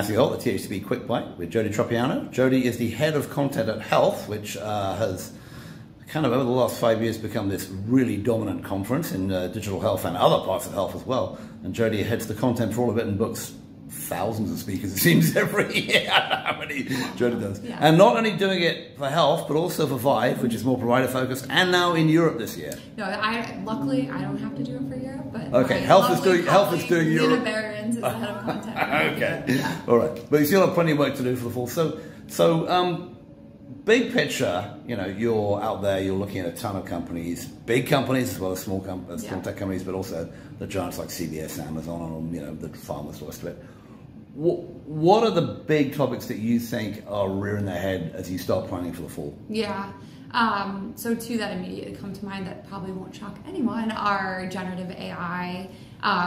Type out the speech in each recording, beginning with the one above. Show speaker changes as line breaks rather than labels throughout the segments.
Matthew Holt, the THCB Quick Bite with Jody Tropeano. Jody is the head of content at Health, which has kind of over the last 5 years become this really dominant conference in digital health and other parts of health as well. And Jody heads the content for all of it and books thousands of speakers, it seems, every year. I don't know how many Jody does. Yeah. And not only doing it for health, but also for Vive, which is more provider focused, and now in Europe this year.
No, luckily I don't have to do it for Europe, but
okay, health is doing Europe.
Barons is the head of content.
Okay, yeah. All right, but you still have plenty of work to do for the fall. So big picture, you know, you're out there, you're looking at a ton of companies, big companies as well as small tech companies, but also the giants like CBS, Amazon, and, you know, the farmers, the rest of it. What are the big topics that you think are rearing their head as you start planning for the fall?
Yeah. So two that immediately come to mind that probably won't shock anyone are generative AI,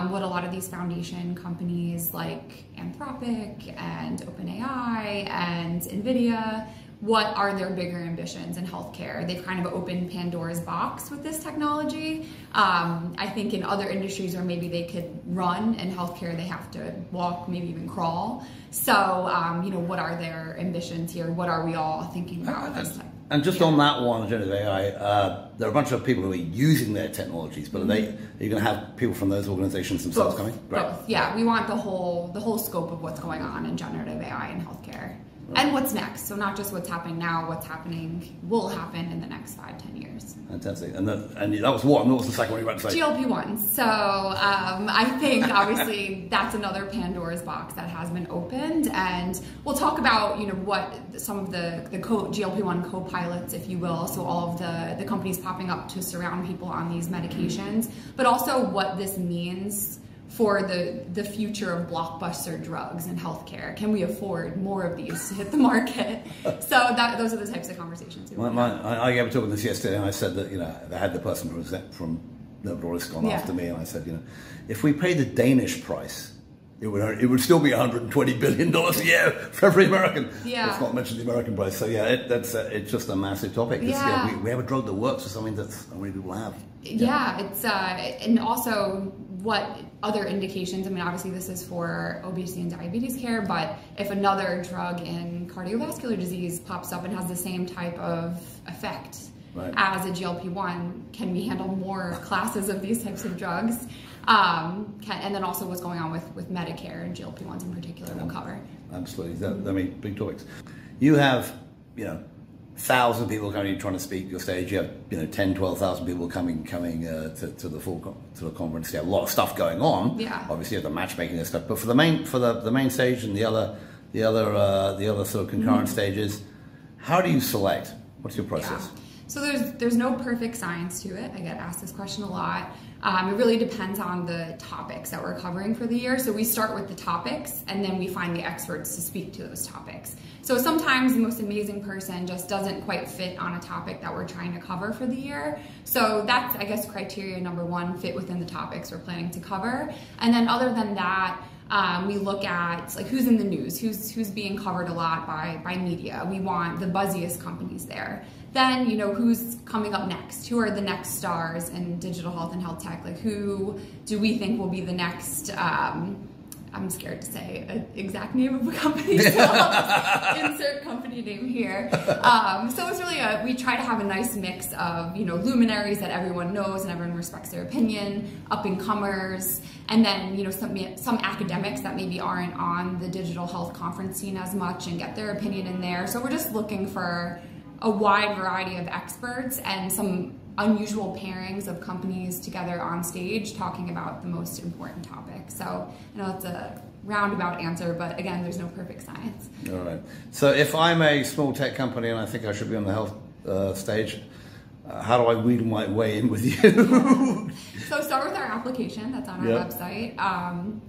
what a lot of these foundation companies like Anthropic and OpenAI and NVIDIA, what are their bigger ambitions in healthcare? They've kind of opened Pandora's box with this technology. I think in other industries where maybe they could run, in healthcare they have to walk, maybe even crawl. So, you know, what are their ambitions here? What are we all thinking about?
And just on that one, generative AI, there are a bunch of people who are using their technologies, but are you going to have people from those organizations themselves coming?
Both, yeah. We want the whole scope of what's going on in generative AI in healthcare. Right. And what's next. So not just what's happening now, what's happening will happen in the next 5-10 years. Fantastic.
And that was what? And what was the second one you were about to say?
GLP-1s. So I think obviously that's another Pandora's box that has been opened. And we'll talk about, you know, what some of the GLP-1 co-pilots, if you will. So all of the companies popping up to surround people on these medications, but also what this means for the future of blockbuster drugs in healthcare. Can we afford more of these to hit the market? So those are the types of conversations we
I gave a talk on this yesterday, and I said that, you know, I had the person from Novo Nordisk on after me, and I said, you know, if we pay the Danish price, it would still be $120 billion a year for every American. Yeah. Let's not mention the American price. So yeah, it's just a massive topic. Yeah. We have a drug that works for something that so many people have.
Yeah, it's and also what other indications. I mean, obviously this is for obesity and diabetes care, but if another drug in cardiovascular disease pops up and has the same type of effect as a GLP-1, can we handle more classes of these types of drugs? And then also what's going on with Medicare and GLP-1s in particular we'll cover.
Absolutely. I mean, big topics. You have, you know, 1,000 people coming trying to speak your stage. You have, you know, 10, 12,000 people coming to the conference. You have a lot of stuff going on. Yeah. Obviously, you have the matchmaking and stuff. But for the main stage and the other sort of concurrent stages, how do you select? What's your process?
Yeah. So there's no perfect science to it. I get asked this question a lot. It really depends on the topics that we're covering for the year. So we start with the topics and then we find the experts to speak to those topics. So sometimes the most amazing person just doesn't quite fit on a topic that we're trying to cover for the year. So that's, I guess, criteria number one, fit within the topics we're planning to cover. And then other than that, we look at like who's in the news, who's being covered a lot by media. We want the buzziest companies there. Then, you know, who's coming up next? Who are the next stars in digital health and health tech? Like, who do we think will be the next, I'm scared to say an exact name of a company, so I'll insert company name here. So it's really we try to have a nice mix of, you know, luminaries that everyone knows and everyone respects their opinion, up-and-comers, and then, you know, some academics that maybe aren't on the digital health conference scene as much and get their opinion in there. So we're just looking for a wide variety of experts and some unusual pairings of companies together on stage talking about the most important topics. So I know it's a roundabout answer, but again, there's no perfect science.
All right. So if I'm a small tech company and I think I should be on the health stage, how do I wheel my way in with you?
So start with our application that's on our website.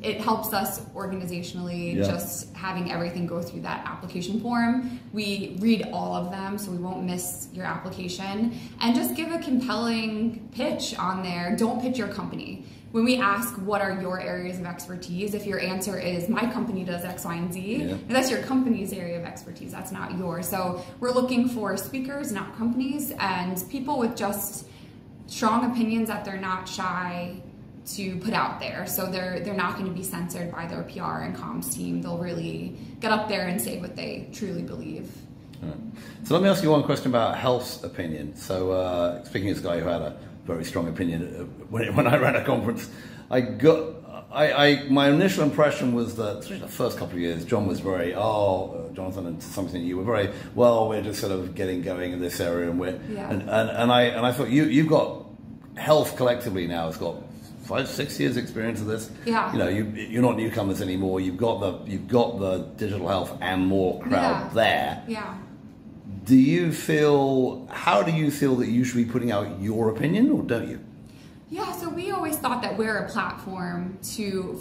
It helps us organizationally, just having everything go through that application form. We read all of them so we won't miss your application, and just give a compelling pitch on there. Don't pitch your company. When we ask what are your areas of expertise, if your answer is my company does X, Y, and Z, that's your company's area of expertise, that's not yours. So we're looking for speakers, not companies, and people with just strong opinions that they're not shy to put out there. So they're not going to be censored by their PR and comms team. They'll really get up there and say what they truly believe.
Right. So let me ask you one question about health's opinion. So speaking as a guy who had a very strong opinion when I ran a conference, my initial impression was that, especially the first couple of years, John was very, Jonathan and something you were very, well, we're just sort of getting going in this area, and and I thought you've got health collectively now has got 5-6 years experience of this.
Yeah.
You know, you're not newcomers anymore. You've got the digital health and more crowd there.
Yeah.
How do you feel that you should be putting out your opinion, or don't you?
Yeah, so we always thought that we're a platform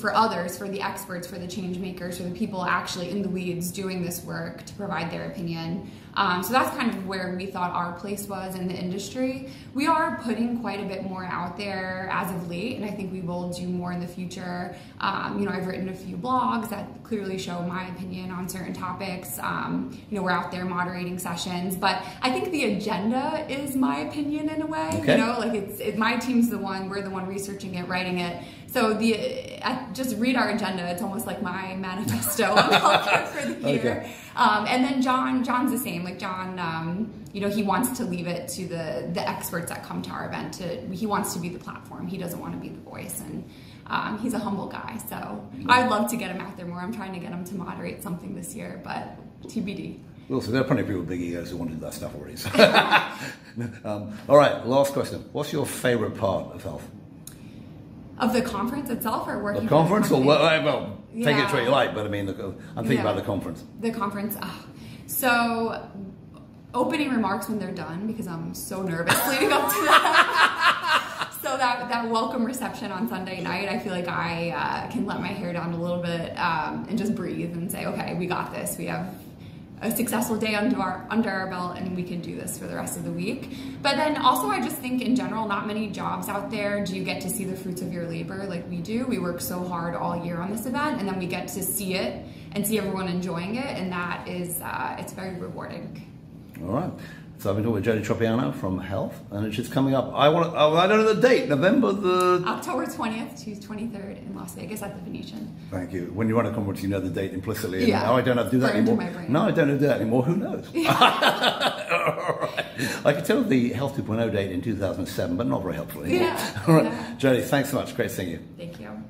for others, for the experts, for the change makers, for the people actually in the weeds doing this work to provide their opinion. So that's kind of where we thought our place was in the industry. We are putting quite a bit more out there as of late, and I think we will do more in the future. I've written a few blogs that clearly show my opinion on certain topics. We're out there moderating sessions, but I think the agenda is my opinion in a way. Okay. My team's we're the one researching it, writing it. So just read our agenda. It's almost like my manifesto on healthcare for the year. Okay. And then John's the same. Like John, he wants to leave it to the experts that come to our event. He wants to be the platform. He doesn't want to be the voice. And he's a humble guy. So I'd love to get him out there more. I'm trying to get him to moderate something this year, but TBD.
Well, so there are plenty of people with big egos who want to do that stuff already. So. All right, last question. What's your favorite part of health?
Of the conference itself, or working?
The conference, take it to what you like. But I mean, I'm thinking about the conference.
The conference. So, opening remarks when they're done, because I'm so nervous leading up to that. So that welcome reception on Sunday night, I feel like I can let my hair down a little bit and just breathe and say, okay, we got this. We have a successful day under our belt, and we can do this for the rest of the week. But then also, I just think in general, not many jobs out there do you get to see the fruits of your labor like we do. We work so hard all year on this event, and then we get to see it and see everyone enjoying it, and that is it's very rewarding.
All right. So I've been talking with Jody Tropeano from Health, and it's just coming up. I don't know the date. October
20th to 23rd in Las Vegas at the Venetian.
Thank you. When you run a conference, you know the date implicitly. And,
yeah.
I don't have to do that anymore. No, I don't have to do that anymore. Who knows?
Yeah.
All right. I could tell the Health 2.0 date in 2007, but not very helpful anymore.
Yeah.
All right.
Yeah.
Jody, thanks so much. Great seeing you.
Thank you.